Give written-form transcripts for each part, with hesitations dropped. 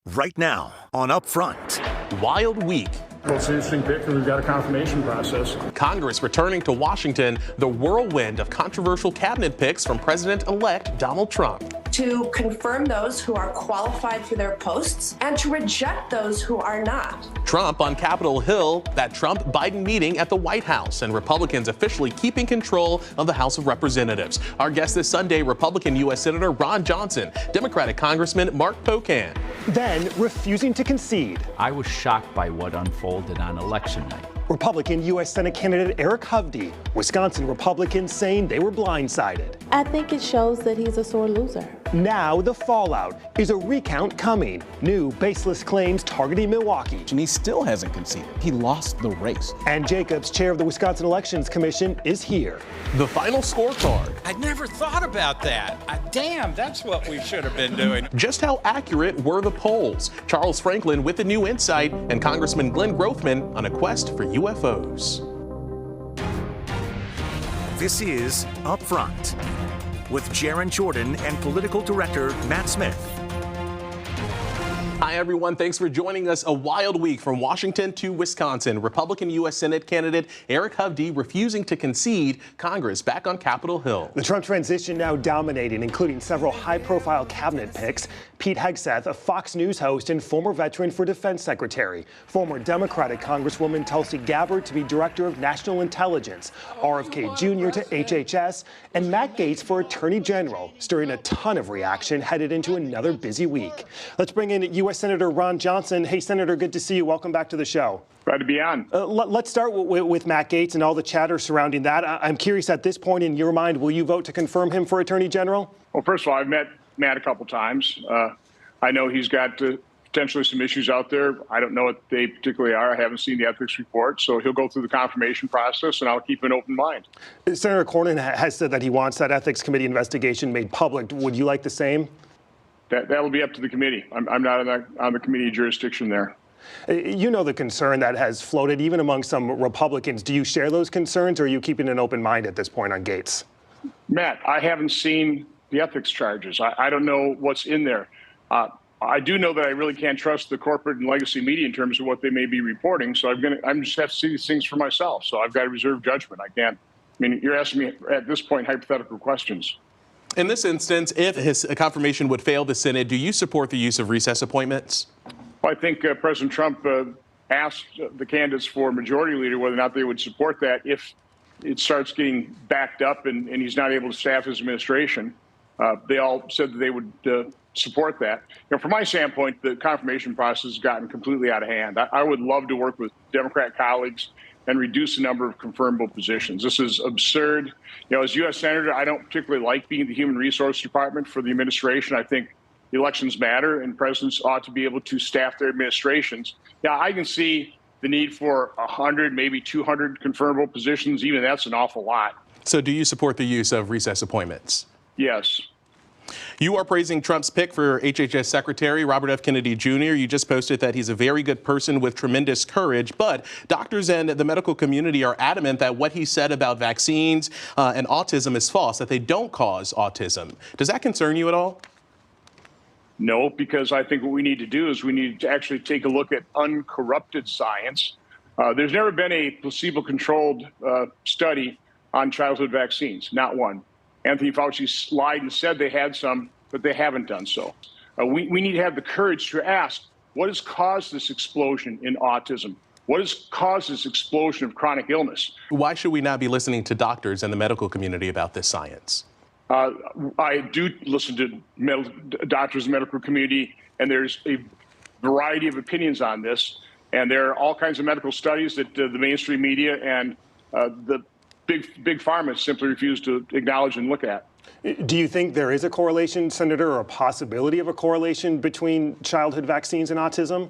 Right now on Upfront. Wild week. Well, it's an interesting pick, and we've got a confirmation process. Congress returning to Washington, the whirlwind of controversial cabinet picks from President-elect Donald Trump. To confirm those who are qualified for their posts and to reject those who are not. Trump on Capitol Hill, that Trump-Biden meeting at the White House, and Republicans officially keeping control of the House of Representatives. Our guest this Sunday, Republican U.S. Senator Ron Johnson, Democratic Congressman Mark Pocan. Then refusing to concede. I was shocked by what unfolded on election night. Republican U.S. Senate candidate Eric Hovde, Wisconsin Republicans saying they were blindsided. I think it shows that he's a sore loser. Now the fallout. Is a recount coming? New baseless claims targeting Milwaukee. And he still hasn't conceded. He lost the race. And Jacobs, chair of the Wisconsin Elections Commission, is here. The final scorecard. I never thought about that. Damn, that's what we should have been doing. Just how accurate were the polls? Charles Franklin with a new insight, and Congressman Glenn Grothman on a quest for UFOs. This is Upfront with Jaron Jordan and political director Matt Smith. Hi, everyone. Thanks for joining us. A wild week from Washington to Wisconsin. Republican U.S. Senate candidate Eric Hovde refusing to concede. Congress back on Capitol Hill. The Trump transition now dominating, including several high-profile cabinet picks. Pete Hegseth, a Fox News host and former veteran for Defense Secretary. Former Democratic Congresswoman Tulsi Gabbard to be Director of National Intelligence. RFK Jr. to HHS. And Matt Gaetz for Attorney General, stirring a ton of reaction headed into another busy week. Let's bring in U.S. Senator Ron Johnson. Hey, Senator, good to see you. Welcome back to the show. Glad to be on. Let's start with Matt Gaetz and all the chatter surrounding that. I'm curious, at this point in your mind, will you vote to confirm him for Attorney General? Well, first of all, I've met Matt a couple times. I know he's got potentially some issues out there. I don't know what they particularly are. I haven't seen the ethics report, so he'll go through the confirmation process, and I'll keep an open mind. Senator Cornyn has said that he wants that ethics committee investigation made public. Would you like the same? That'll be up to the committee. I'm not on the committee jurisdiction there. You know the concern that has floated even among some Republicans. Do you share those concerns, or are you keeping an open mind at this point on Gaetz? Matt, I haven't seen the ethics charges. I don't know what's in there. I do know that I really can't trust the corporate and legacy media in terms of what they may be reporting. So I'm just have to see these things for myself. So I've got to reserve judgment. I can't. I mean, you're asking me at this point hypothetical questions. In this instance, if his confirmation would fail the Senate, do you support the use of recess appointments? Well, I think President Trump asked the candidates for majority leader whether or not they would support that if it starts getting backed up and he's not able to staff his administration. They all said that they would support that. From my standpoint, the confirmation process has gotten completely out of hand. I would love to work with Democrat colleagues and reduce the number of confirmable positions. This is absurd. As U.S. Senator, I don't particularly like being the Human Resource Department for the administration. I think elections matter, and presidents ought to be able to staff their administrations. Yeah, I can see the need for 100, maybe 200 confirmable positions. Even that's an awful lot. So do you support the use of recess appointments? Yes. You are praising Trump's pick for HHS Secretary Robert F. Kennedy Jr. You just posted that he's a very good person with tremendous courage, but doctors and the medical community are adamant that what he said about vaccines and autism is false, that they don't cause autism. Does that concern you at all? No, because I think what we need to do is we need to actually take a look at uncorrupted science. There's never been a placebo-controlled study on childhood vaccines, not one. Anthony Fauci lied and said they had some, but they haven't done so. We need to have the courage to ask, what has caused this explosion in autism? What has caused this explosion of chronic illness? Why should we not be listening to doctors and the medical community about this science? I do listen to doctors and medical community, and there's a variety of opinions on this. And there are all kinds of medical studies that the mainstream media and the big pharma simply refuse to acknowledge and look at. Do you think there is a correlation, Senator, or a possibility of a correlation between childhood vaccines and autism?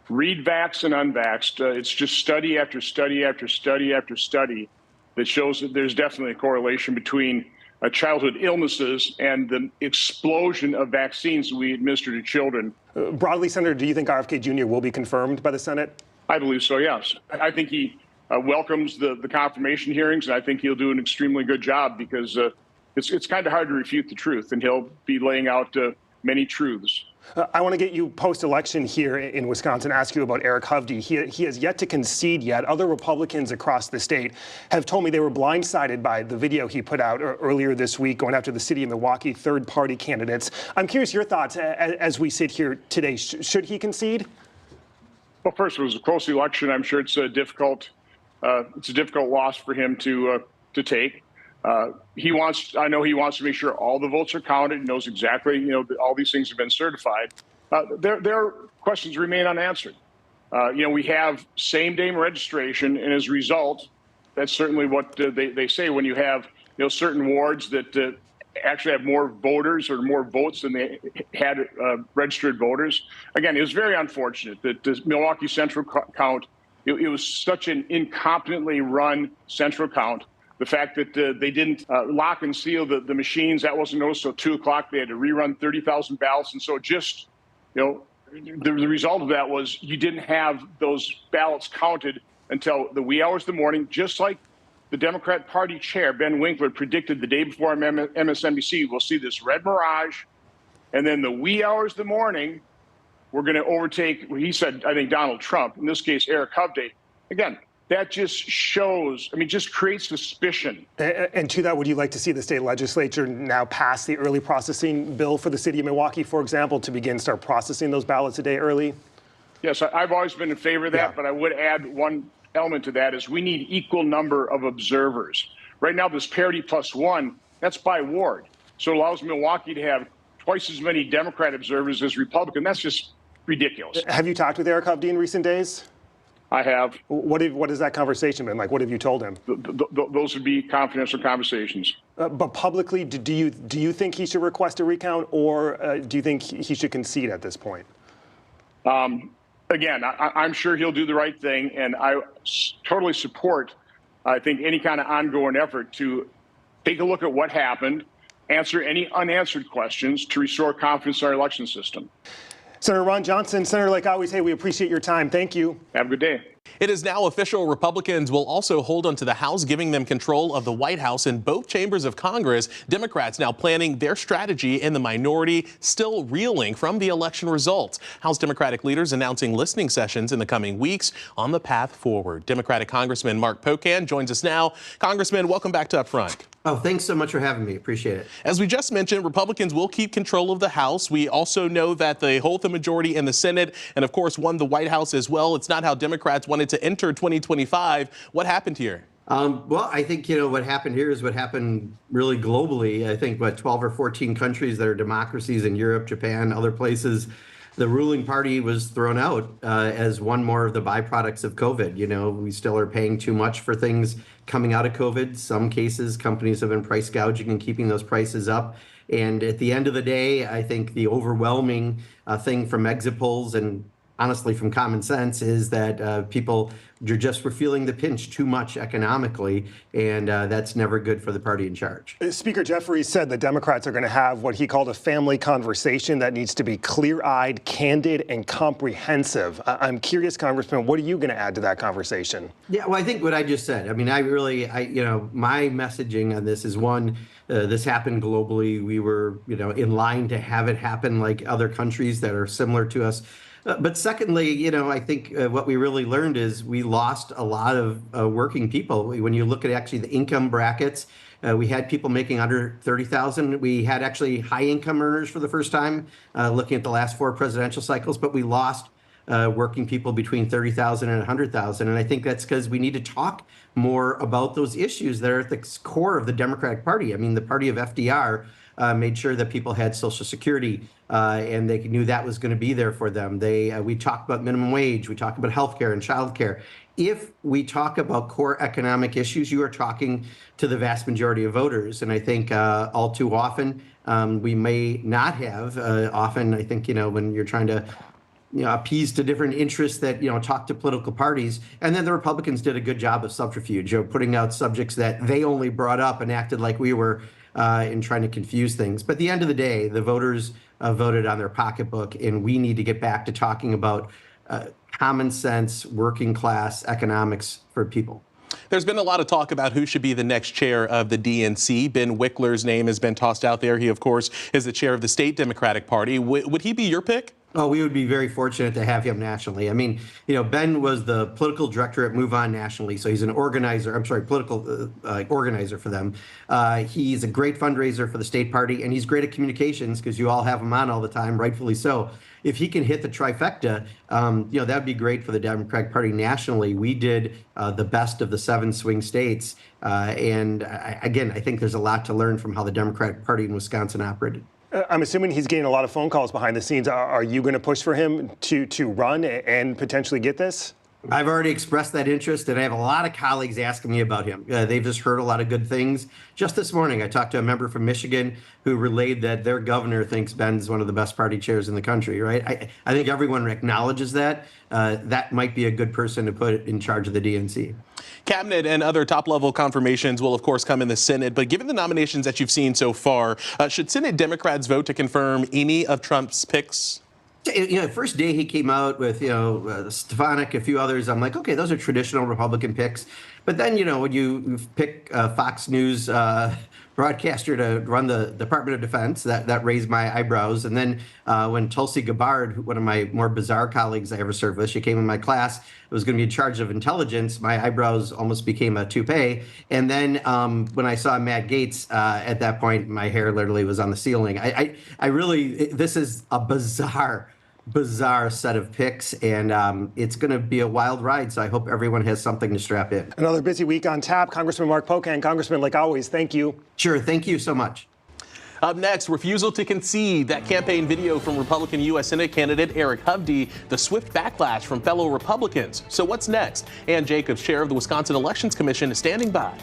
Read vax and unvaxxed. It's just study after study after study after study that shows that there's definitely a correlation between childhood illnesses and the explosion of vaccines that we administer to children. Broadly, Senator, do you think RFK Jr. will be confirmed by the Senate? I believe so, yes. I think he welcomes the confirmation hearings, and I think he'll do an extremely good job because it's kind of hard to refute the truth, and he'll be laying out many truths. I want to get you post-election here in Wisconsin, ask you about Eric Hovde. He has yet to concede yet. Other Republicans across the state have told me they were blindsided by the video he put out earlier this week going after the city of Milwaukee third-party candidates. I'm curious your thoughts as we sit here today. Should he concede? Well, first, it was a close election. I'm sure it's a difficult loss for him to take. I know he wants to make sure all the votes are counted. He knows exactly, all these things have been certified. Their questions remain unanswered. We have same-day registration, and as a result, that's certainly what they say when you have, certain wards that actually have more voters or more votes than they had registered voters. Again, it was very unfortunate that the Milwaukee Central count, it was such an incompetently run central count. The fact that they didn't lock and seal the machines, that wasn't noticed until 2 o'clock. They had to rerun 30,000 ballots. And so just, the result of that was you didn't have those ballots counted until the wee hours of the morning, just like the Democrat Party chair, Ben Winkler, predicted the day before on MSNBC. We'll see this red mirage. And then the wee hours of the morning, we're going to overtake, he said, I think, Donald Trump, in this case, Eric Hovde. Again, that just shows, just creates suspicion. And to that, would you like to see the state legislature now pass the early processing bill for the city of Milwaukee, for example, to start processing those ballots a day early? Yes, I've always been in favor of that, but I would add one element to that is we need equal number of observers. Right now, this parity +1, that's by ward. So it allows Milwaukee to have twice as many Democrat observers as Republican. That's just ridiculous. Have you talked with Eric Hovde in recent days? I have. What has that conversation been like? What have you told him? Those would be confidential conversations. But publicly, do you think he should request a recount, or do you think he should concede at this point? Again, I'm sure he'll do the right thing, and I totally support, I think, any kind of ongoing effort to take a look at what happened, answer any unanswered questions to restore confidence in our election system. Senator Ron Johnson, Senator, like I always say, we appreciate your time. Thank you. Have a good day. It is now official. Republicans will also hold onto the House, giving them control of the White House in both chambers of Congress. Democrats now planning their strategy in the minority, still reeling from the election results. House Democratic leaders announcing listening sessions in the coming weeks on the path forward. Democratic Congressman Mark Pocan joins us now. Congressman, welcome back to Up Front. Oh, thanks so much for having me. Appreciate it. As we just mentioned, Republicans will keep control of the House. We also know that they hold the majority in the Senate and, of course, won the White House as well. It's not how Democrats wanted to enter 2025. What happened here? Well, I think, what happened here is what happened really globally. I think, 12 or 14 countries that are democracies in Europe, Japan, other places, the ruling party was thrown out as one more of the byproducts of COVID. We still are paying too much for things coming out of COVID. Some cases, companies have been price gouging and keeping those prices up. And at the end of the day, I think the overwhelming thing from exit polls and honestly from common sense is that people were feeling the pinch too much economically, and that's never good for the party in charge. Speaker Jeffries said the Democrats are going to have what he called a family conversation that needs to be clear-eyed, candid, and comprehensive. I'm curious, Congressman, what are you going to add to that conversation? Yeah, well, I think what I just said. My messaging on this is one, this happened globally. We were, in line to have it happen like other countries that are similar to us. But secondly, I think what we really learned is we lost a lot of working people. When you look at actually the income brackets, we had people making under $30,000. We had actually high income earners for the first time, looking at the last 4 presidential cycles, but we lost working people between $30,000 and $100,000. And I think that's because we need to talk more about those issues that are at the core of the Democratic Party. The party of FDR made sure that people had Social Security and they knew that was going to be there for them. We talk about minimum wage, we talk about healthcare and childcare. If we talk about core economic issues, you are talking to the vast majority of voters. And I think all too often we may not have. Often, I think, when you're trying to appease to different interests that, talk to political parties. And then the Republicans did a good job of subterfuge, putting out subjects that they only brought up and acted like we were in trying to confuse things. But at the end of the day, the voters voted on their pocketbook, and we need to get back to talking about common sense, working class economics for people. There's been a lot of talk about who should be the next chair of the DNC. Ben Wickler's name has been tossed out there. He, of course, is the chair of the state Democratic Party. Would he be your pick? Oh, we would be very fortunate to have him nationally. I mean, Ben was the political director at Move On nationally, so he's an organizer. I'm sorry, political organizer for them. He's a great fundraiser for the state party, and he's great at communications because you all have him on all the time, rightfully so. If he can hit the trifecta, that'd be great for the Democratic Party nationally. We did the best of the 7 swing states, and again, I think there's a lot to learn from how the Democratic Party in Wisconsin operated. I'm assuming he's getting a lot of phone calls behind the scenes. Are you going to push for him to run and potentially get this? I've already expressed that interest, and I have a lot of colleagues asking me about him. They've just heard a lot of good things. Just this morning, I talked to a member from Michigan who relayed that their governor thinks Ben's one of the best party chairs in the country, right? I think everyone acknowledges that. That might be a good person to put in charge of the DNC. Cabinet and other top-level confirmations will, of course, come in the Senate. But given the nominations that you've seen so far, should Senate Democrats vote to confirm any of Trump's picks? First day he came out with, Stefanik, a few others, I'm like, okay, those are traditional Republican picks. But then, when you pick Fox News broadcaster to run the Department of Defense, that raised my eyebrows. And then when Tulsi Gabbard, one of my more bizarre colleagues I ever served with, she came in my class, was going to be in charge of intelligence, my eyebrows almost became a toupee. And then when I saw Matt Gaetz at that point, my hair literally was on the ceiling. This is a bizarre set of picks, and it's going to be a wild ride, so I hope everyone has something to strap in. Another busy week on tap. Congressman Mark Pocan. Congressman, like always, thank you. Sure, thank you so much. Up next, refusal to concede, that campaign video from Republican U.S. Senate candidate Eric Hovde, the swift backlash from fellow Republicans. So what's next? Ann Jacobs, chair of the Wisconsin Elections Commission, is standing by.